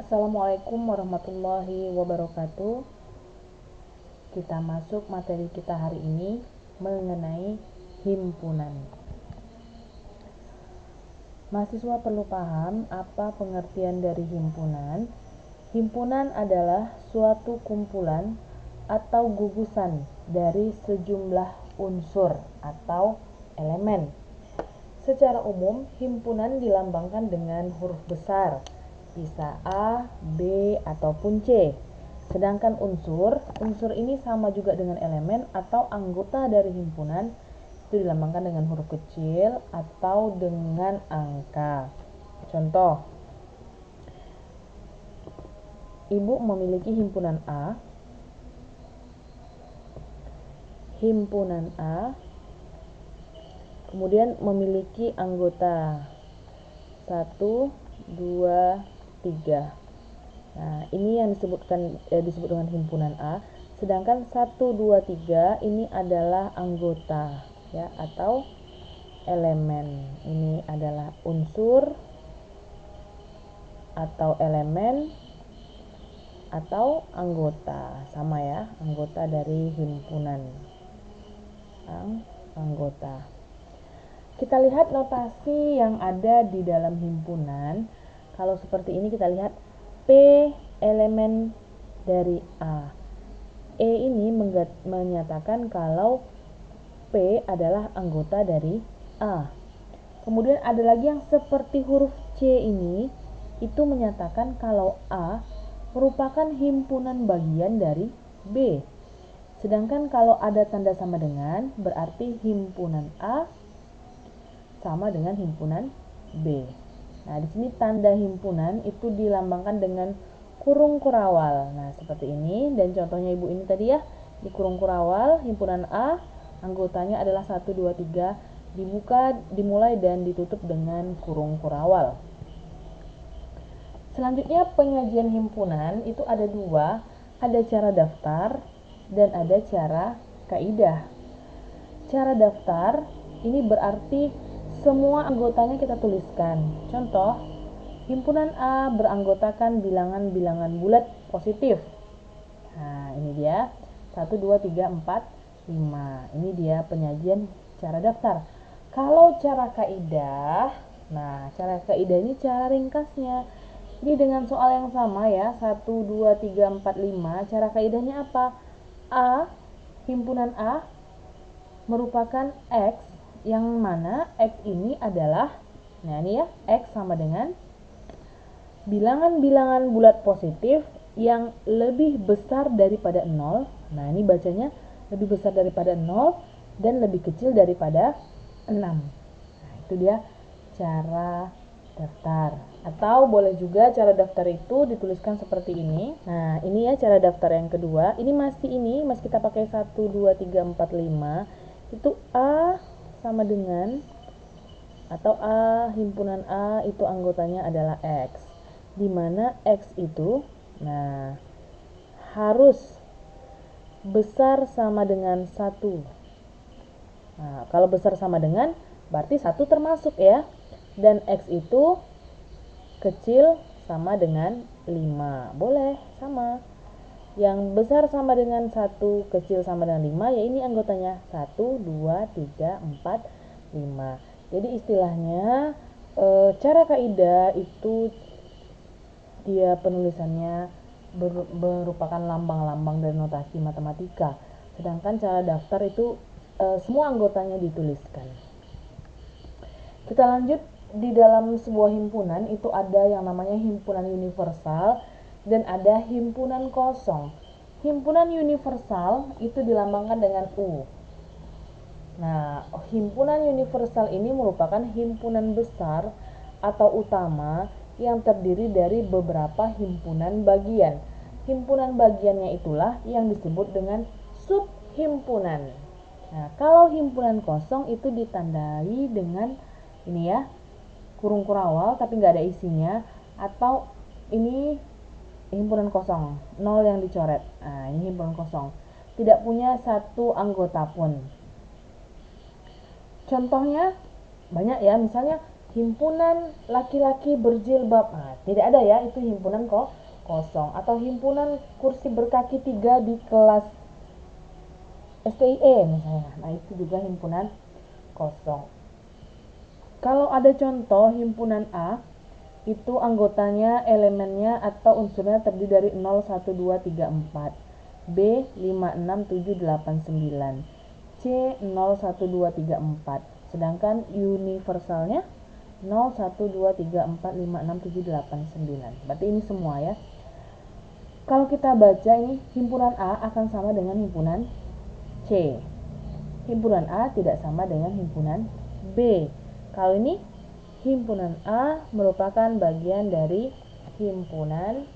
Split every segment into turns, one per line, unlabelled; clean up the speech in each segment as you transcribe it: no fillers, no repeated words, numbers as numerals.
Assalamualaikum warahmatullahi wabarakatuh. Kita masuk materi kita hari ini mengenai himpunan. Mahasiswa perlu paham apa pengertian dari himpunan. Himpunan adalah suatu kumpulan atau gugusan dari sejumlah unsur atau elemen. Secara umum, himpunan dilambangkan dengan huruf besar, bisa A, B, ataupun C. Sedangkan unsur ini sama juga dengan elemen atau anggota dari himpunan, itu dilambangkan dengan huruf kecil atau dengan angka. Contoh, Ibu memiliki himpunan A. Kemudian memiliki anggota 1, 2, 3. Nah, ini yang disebut dengan himpunan A. Sedangkan 1, 2, 3 ini adalah anggota ya atau elemen. Ini adalah unsur atau elemen atau anggota. Sama ya, anggota dari himpunan. Anggota. Kita lihat notasi yang ada di dalam himpunan. Kalau seperti ini kita lihat P elemen dari A. E ini menyatakan kalau P adalah anggota dari A. Kemudian ada lagi yang seperti huruf C ini, itu menyatakan kalau A merupakan himpunan bagian dari B. Sedangkan kalau ada tanda sama dengan, berarti himpunan A sama dengan himpunan B. Nah, di sini tanda himpunan itu dilambangkan dengan kurung kurawal. Nah, seperti ini, dan contohnya Ibu ini tadi ya, di kurung kurawal himpunan A, anggotanya adalah 1, 2, 3, dibuka, dimulai dan ditutup dengan kurung kurawal. Selanjutnya penyajian himpunan itu ada dua, ada cara daftar dan ada cara kaidah. Cara daftar ini berarti semua anggotanya kita tuliskan. Contoh, himpunan A beranggotakan bilangan-bilangan bulat positif. Nah, ini dia 1, 2, 3, 4, 5. Ini dia penyajian cara daftar. Kalau cara kaidah, nah cara kaidah ini cara ringkasnya. Ini dengan soal yang sama ya, 1, 2, 3, 4, 5. Cara kaidahnya apa? A, himpunan A merupakan X, yang mana X ini adalah, nah ini ya, X sama dengan bilangan-bilangan bulat positif yang lebih besar daripada 0. Nah, ini bacanya lebih besar daripada 0 dan lebih kecil daripada 6. Nah, itu dia cara daftar. Atau boleh juga cara daftar itu dituliskan seperti ini. Nah, ini ya cara daftar yang kedua. Ini masih kita pakai 1, 2, 3, 4, 5. Itu A sama dengan, atau A, himpunan A itu anggotanya adalah X, di mana X itu harus besar sama dengan 1. Nah, kalau besar sama dengan berarti 1 termasuk ya, dan X itu kecil sama dengan 5, boleh sama. Yang besar sama dengan 1, kecil sama dengan 5, ya ini anggotanya 1, 2, 3, 4, 5. Jadi istilahnya cara kaidah itu dia penulisannya merupakan lambang-lambang dari notasi matematika. Sedangkan cara daftar itu semua anggotanya dituliskan. Kita lanjut, di dalam sebuah himpunan itu ada yang namanya himpunan universal dan ada himpunan kosong. Himpunan universal itu dilambangkan dengan U. Nah, himpunan universal ini merupakan himpunan besar atau utama yang terdiri dari beberapa himpunan bagian. Himpunan bagiannya itulah yang disebut dengan subhimpunan. Nah, kalau himpunan kosong itu ditandai dengan ini ya, kurung kurawal tapi nggak ada isinya, atau ini himpunan kosong, 0 yang dicoret. Nah, ini himpunan kosong, tidak punya satu anggota pun. Contohnya banyak ya, misalnya himpunan laki-laki berjilbab. Nah, tidak ada ya, itu himpunan kosong. Atau himpunan kursi berkaki 3 di kelas STIE misalnya. Nah, itu juga himpunan kosong. Kalau ada contoh himpunan A, itu anggotanya, elemennya atau unsurnya terdiri dari 0, 1, 2, 3, 4, B 5, 6, 7, 8, 9, C 0, 1, 2, 3, 4, sedangkan universalnya 0, 1, 2, 3, 4, 5, 6, 7, 8, 9. Berarti ini semua ya. Kalau kita baca ini, himpunan A akan sama dengan himpunan C. Himpunan A tidak sama dengan himpunan B. Kalau ini himpunan A merupakan bagian dari himpunan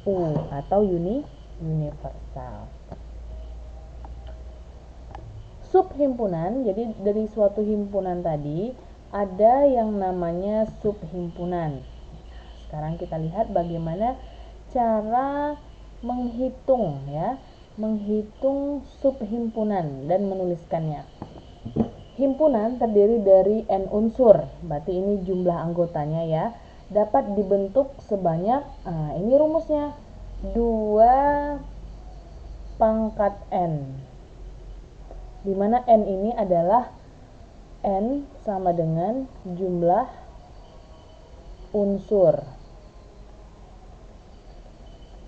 U atau universal. Subhimpunan, jadi dari suatu himpunan tadi ada yang namanya subhimpunan. Sekarang kita lihat bagaimana cara menghitung ya, menghitung subhimpunan dan menuliskannya. Himpunan terdiri dari n unsur, berarti ini jumlah anggotanya ya, dapat dibentuk sebanyak, ini rumusnya, 2 pangkat n, dimana n ini adalah n sama dengan jumlah unsur.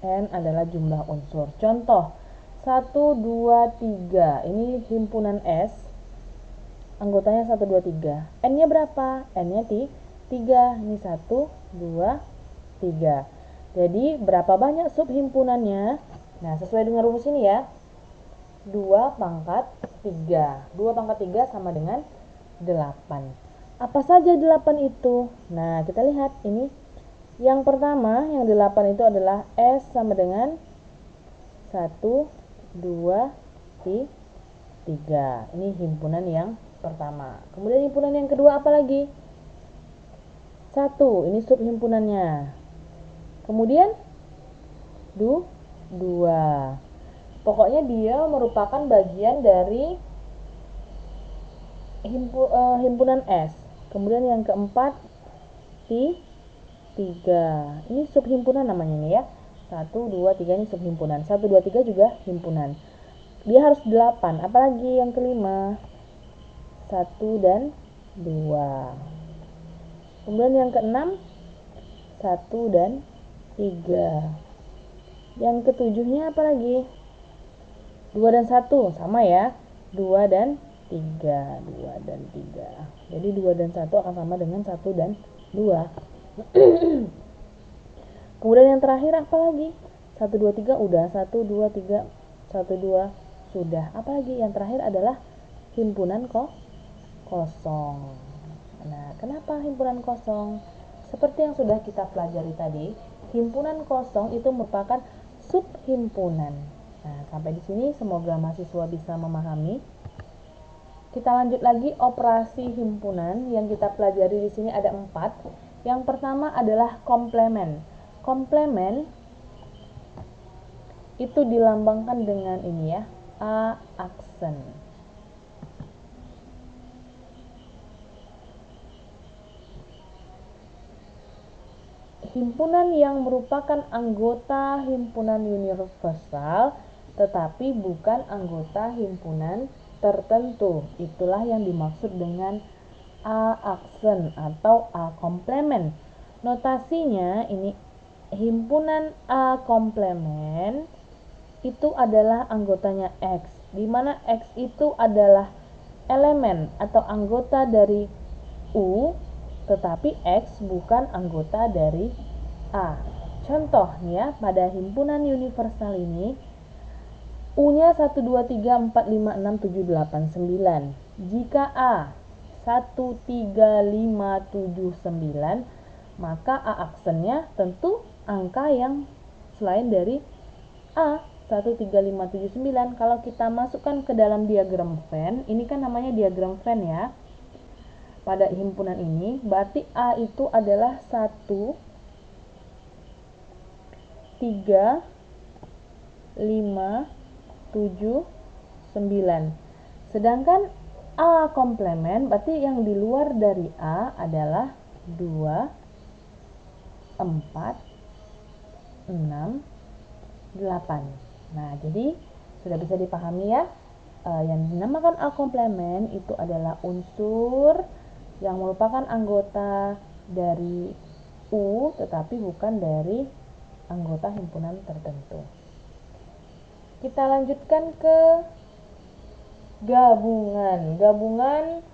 N adalah jumlah unsur. Contoh 1, 2, 3, ini himpunan S, anggotanya 1, 2, 3. N-nya berapa? N-nya 3. Ini 1, 2, 3. Jadi berapa banyak subhimpunannya? Nah, sesuai dengan rumus ini ya. 2 pangkat 3. 2 pangkat 3 sama dengan 8. Apa saja 8 itu? Nah, kita lihat ini. Yang pertama, yang 8 itu adalah S sama dengan 1, 2, 3. Ini himpunan yang pertama. Kemudian himpunan yang kedua apa lagi? 1, ini subhimpunannya. Kemudian 2. Pokoknya dia merupakan bagian dari himpunan S. Kemudian yang keempat 3. Ini subhimpunan namanya nih ya. 1, 2, 3 ini subhimpunan. 1, 2, 3 juga himpunan. Dia harus 8. Apalagi yang kelima? 1 dan 2. Kemudian yang keenam 1 dan 3. Yang ketujuhnya apa lagi? 2 dan 1, sama ya. 2 dan 3. 2 dan 3. Jadi 2 dan 1 akan sama dengan 1 dan 2. Kemudian yang terakhir apa lagi? 1, 2, 3 udah. 1, 2, 3, 1, 2 sudah. Apa lagi? Yang terakhir adalah himpunan kosong. Nah, kenapa himpunan kosong? Seperti yang sudah kita pelajari tadi, himpunan kosong itu merupakan subhimpunan. Nah, sampai di sini semoga mahasiswa bisa memahami. Kita lanjut lagi operasi himpunan yang kita pelajari di sini ada 4. Yang pertama adalah komplement. Komplement itu dilambangkan dengan ini ya, A aksen. Himpunan yang merupakan anggota himpunan universal tetapi bukan anggota himpunan tertentu. Itulah yang dimaksud dengan A aksen atau A komplement. Notasinya ini himpunan A komplement itu adalah anggotanya X, di mana X itu adalah elemen atau anggota dari U, tetapi X bukan anggota dari A. Contoh nih ya, pada himpunan universal ini U-nya 1, 2, 3, 4, 5, 6, 7, 8, 9. Jika A 1, 3, 5, 7, 9, maka A aksennya tentu angka yang selain dari A 1, 3, 5, 7, 9. Kalau kita masukkan ke dalam diagram Venn, ini kan namanya diagram Venn ya. Pada himpunan ini berarti A itu adalah 1, 3, 5, 7, 9. Sedangkan A komplement berarti yang di luar dari A adalah 2, 4, 6, 8. Nah, jadi sudah bisa dipahami ya. Yang dinamakan A komplement itu adalah unsur yang merupakan anggota dari U tetapi bukan dari anggota himpunan tertentu. Kita lanjutkan ke gabungan. Gabungan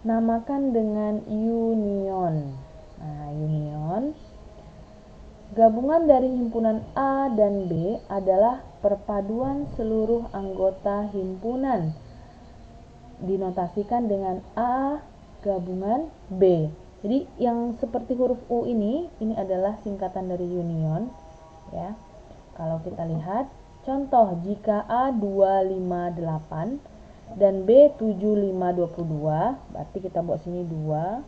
dinamakan dengan union. Nah, union, gabungan dari himpunan A dan B adalah perpaduan seluruh anggota himpunan. Dinotasikan dengan A gabungan B. Jadi yang seperti huruf U ini adalah singkatan dari union ya. Kalau kita lihat contoh, jika A 258 dan B 7522, berarti kita buat sini 2,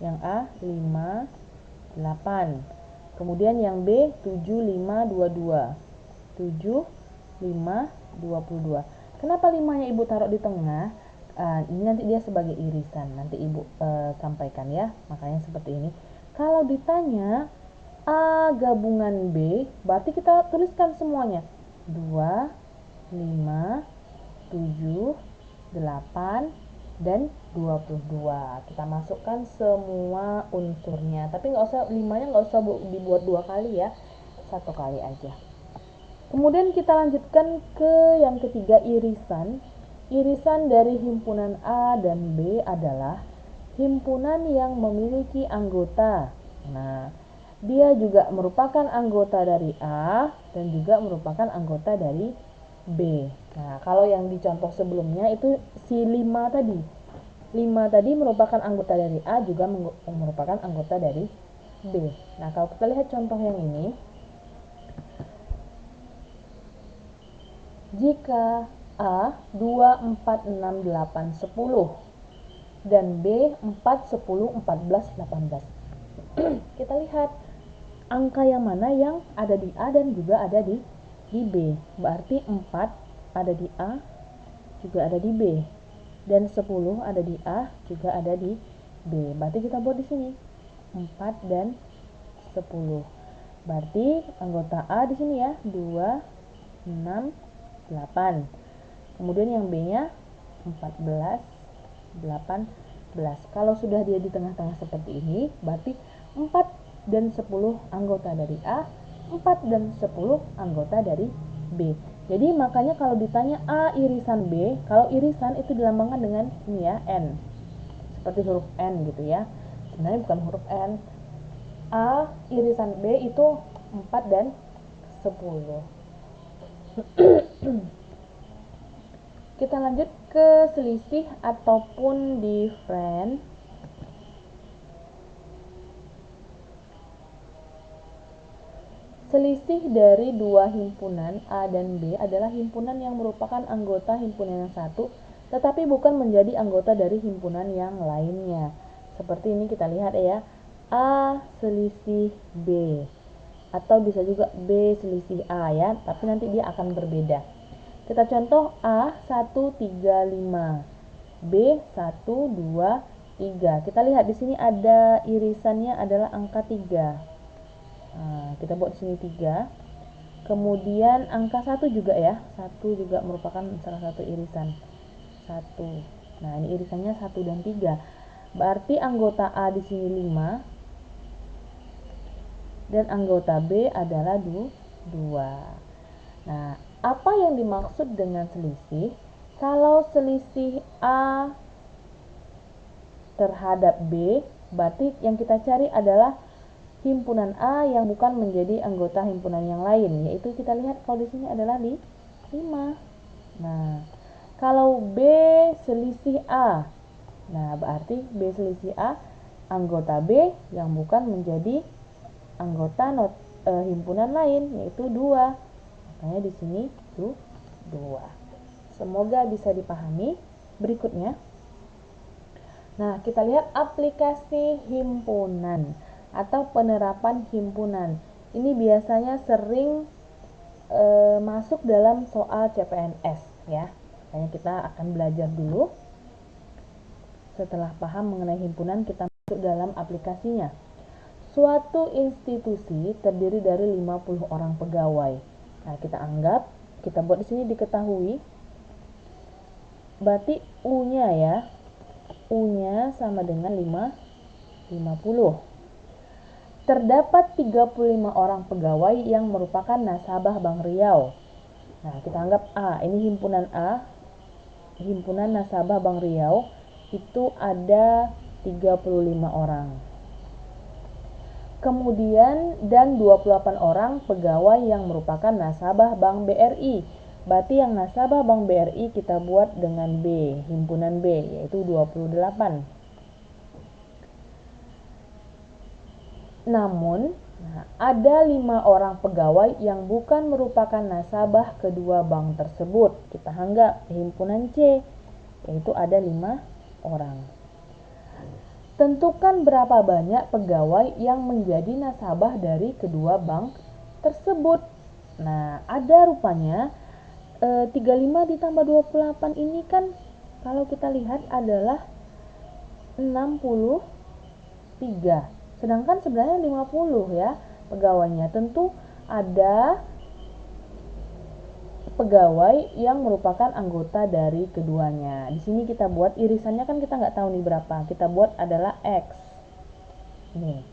yang A 58. Kemudian yang B 7522. 7522. Kenapa 5-nya Ibu taruh di tengah? Ini nanti dia sebagai irisan, nanti Ibu sampaikan ya. Makanya seperti ini. Kalau ditanya A gabungan B, berarti kita tuliskan semuanya. 2, 5, 7, 8, dan 22. Kita masukkan semua unsurnya. Tapi nggak usah 5-nya nggak usah dibuat 2 kali ya. 1 kali aja. Kemudian kita lanjutkan ke yang ketiga, irisan. Irisan dari himpunan A dan B adalah himpunan yang memiliki anggota. Nah, dia juga merupakan anggota dari A dan juga merupakan anggota dari B. Nah, kalau yang di contoh sebelumnya itu si 5 tadi. 5 tadi merupakan anggota dari A juga merupakan anggota dari B. Nah, kalau kita lihat contoh yang ini, jika A 2, 4, 6, 8, 10 dan B 4, 10, 14, 18. Kita lihat angka yang mana yang ada di A dan juga ada di B. Berarti 4 ada di A juga ada di B. Dan 10 ada di A juga ada di B. Berarti kita buat di sini 4 dan 10. Berarti anggota A di sini ya 2, 6, 8. Kemudian yang B-nya 14, 18. Kalau sudah dia di tengah-tengah seperti ini, berarti 4 dan 10 anggota dari A, 4 dan 10 anggota dari B. Jadi makanya kalau ditanya A irisan B, kalau irisan itu dilambangkan dengan ini ya, N. Seperti huruf N gitu ya. Sebenarnya bukan huruf N. A irisan B itu 4 dan 10. Kita lanjut ke selisih ataupun different. Selisih dari dua himpunan A dan B adalah himpunan yang merupakan anggota himpunan yang satu, tetapi bukan menjadi anggota dari himpunan yang lainnya. Seperti ini kita lihat ya, A selisih B, atau bisa juga B selisih A ya, tapi nanti dia akan berbeda. Kita contoh A 135, B 123. Kita lihat di sini ada irisannya adalah angka 3. Nah, kita buat di sini 3. Kemudian angka 1 juga ya. 1 juga merupakan salah satu irisan. 1. Nah, ini irisannya 1 dan 3. Berarti anggota A di sini 5 dan anggota B adalah 2. Nah, apa yang dimaksud dengan selisih? Kalau selisih A terhadap B, berarti yang kita cari adalah himpunan A yang bukan menjadi anggota himpunan yang lain, yaitu kita lihat kalau di sini adalah 5. Nah, kalau B selisih A, nah berarti B selisih A anggota B yang bukan menjadi anggota himpunan lain, yaitu 2. Makanya di sini 2. Semoga bisa dipahami. Berikutnya, nah kita lihat aplikasi himpunan atau penerapan himpunan. Ini biasanya sering masuk dalam soal CPNS ya. Makanya kita akan belajar dulu. Setelah paham mengenai himpunan, kita masuk dalam aplikasinya. Suatu institusi terdiri dari 50 orang pegawai. Nah, kita buat di sini diketahui. Berarti U-nya ya. U-nya sama dengan 50. Terdapat 35 orang pegawai yang merupakan nasabah Bank Riau. Nah, kita anggap A, ini himpunan A. Himpunan nasabah Bank Riau itu ada 35 orang. Kemudian dan 28 orang pegawai yang merupakan nasabah Bank BRI. Berarti yang nasabah Bank BRI kita buat dengan B, himpunan B, yaitu 28. Namun, ada 5 orang pegawai yang bukan merupakan nasabah kedua bank tersebut. Kita anggap himpunan C, yaitu ada 5 orang. Tentukan berapa banyak pegawai yang menjadi nasabah dari kedua bank tersebut. Nah, ada rupanya 35 ditambah 28 ini kan kalau kita lihat adalah 63. Sedangkan sebenarnya 50 ya pegawainya. Tentu ada pegawai yang merupakan anggota dari keduanya. Di sini kita buat irisannya kan kita nggak tahu nih berapa. Kita buat adalah X. Nih.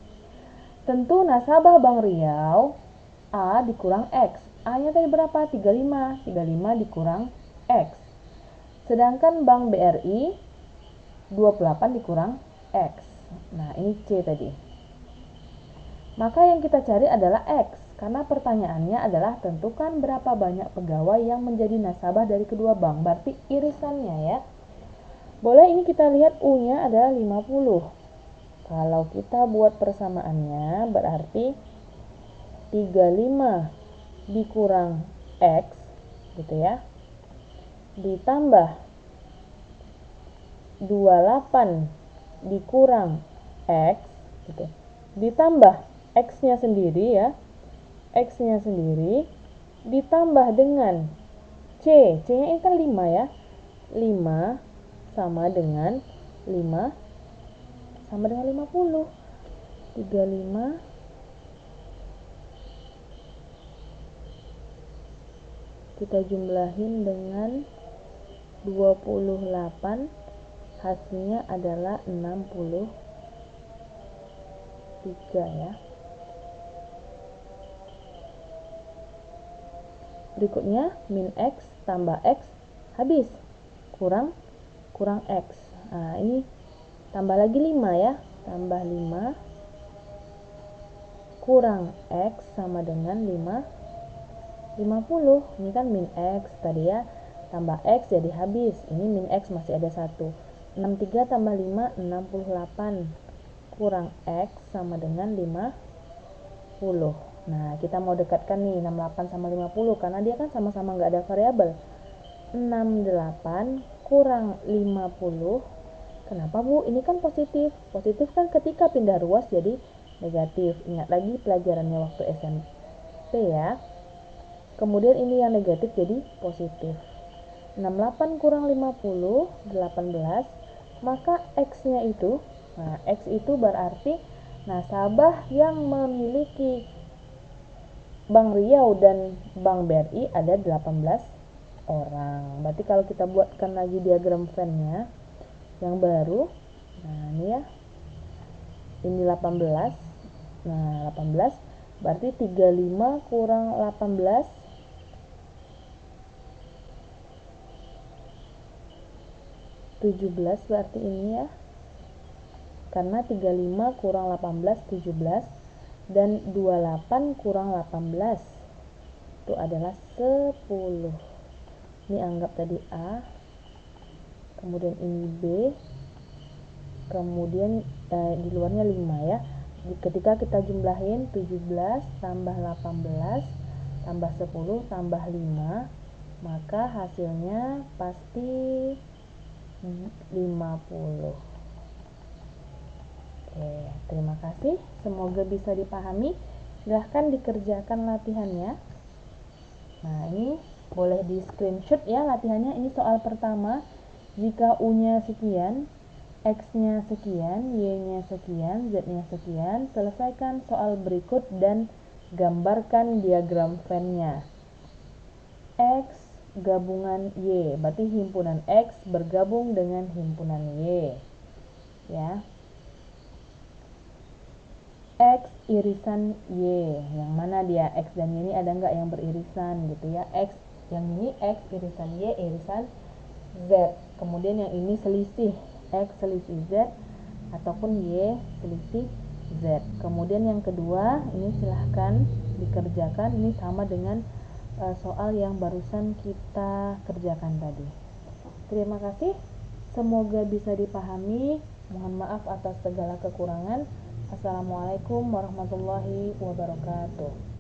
Tentu nasabah Bank Riau A dikurang X. A-nya tadi berapa? 35. 35 dikurang X. Sedangkan Bank BRI 28 dikurang X. Nah, ini C tadi. Maka yang kita cari adalah X. Karena pertanyaannya adalah tentukan berapa banyak pegawai yang menjadi nasabah dari kedua bank. Berarti irisannya ya. Boleh ini kita lihat U-nya adalah 50. Kalau kita buat persamaannya berarti 35 dikurang X gitu ya. Ditambah 28 dikurang X gitu. Ditambah X-nya sendiri ya. X-nya sendiri ditambah dengan C. C-nya ini kan 5 ya. 5 sama dengan 5 sama dengan 50. 35 kita jumlahin dengan 28, hasilnya adalah 63 ya. Berikutnya min X tambah X habis kurang X. Nah, ini tambah lagi 5 ya. Tambah 5 kurang X sama dengan 50. Ini kan min X tadi ya. Tambah X jadi habis. Ini min X masih ada 1. 63 tambah 5 68 kurang X sama dengan 50. Nah, kita mau dekatkan nih 68 sama 50 karena dia kan sama-sama nggak ada variabel. 68 kurang 50. Kenapa Bu? Ini kan positif. Positif kan ketika pindah ruas jadi negatif. Ingat lagi pelajarannya waktu SMP ya. Kemudian ini yang negatif jadi positif. 68 kurang 50, 18. Maka X-nya itu, nah X itu berarti nasabah yang memiliki Bank Riau dan Bank BRI ada 18 orang. Berarti kalau kita buatkan lagi diagram Venn-nya yang baru, nah ini ya, ini 18. Nah 18 berarti 35 kurang 18 17 berarti ini ya, karena 35 kurang 18 17 dan 28 kurang 18 itu adalah 10. Ini anggap tadi A, kemudian ini B, kemudian di luarnya 5 ya. Ketika kita jumlahin 17 tambah 18 tambah 10 tambah 5, maka hasilnya pasti 50. Oke, terima kasih. Semoga bisa dipahami. Silahkan dikerjakan latihannya. Nah, ini boleh di screenshot ya latihannya. Ini soal pertama. Jika U-nya sekian, X-nya sekian, Y-nya sekian, Z-nya sekian. Selesaikan soal berikut dan gambarkan diagram Venn-nya. X gabungan Y, berarti himpunan X bergabung dengan himpunan Y. Ya. X irisan Y, yang mana dia X dan Y ini ada nggak yang beririsan gitu ya. X yang ini X irisan Y irisan Z, kemudian yang ini selisih X selisih Z ataupun Y selisih Z. Kemudian yang kedua ini silahkan dikerjakan, ini sama dengan soal yang barusan kita kerjakan tadi. Terima kasih, semoga bisa dipahami. Mohon maaf atas segala kekurangan. Assalamualaikum warahmatullahi wabarakatuh.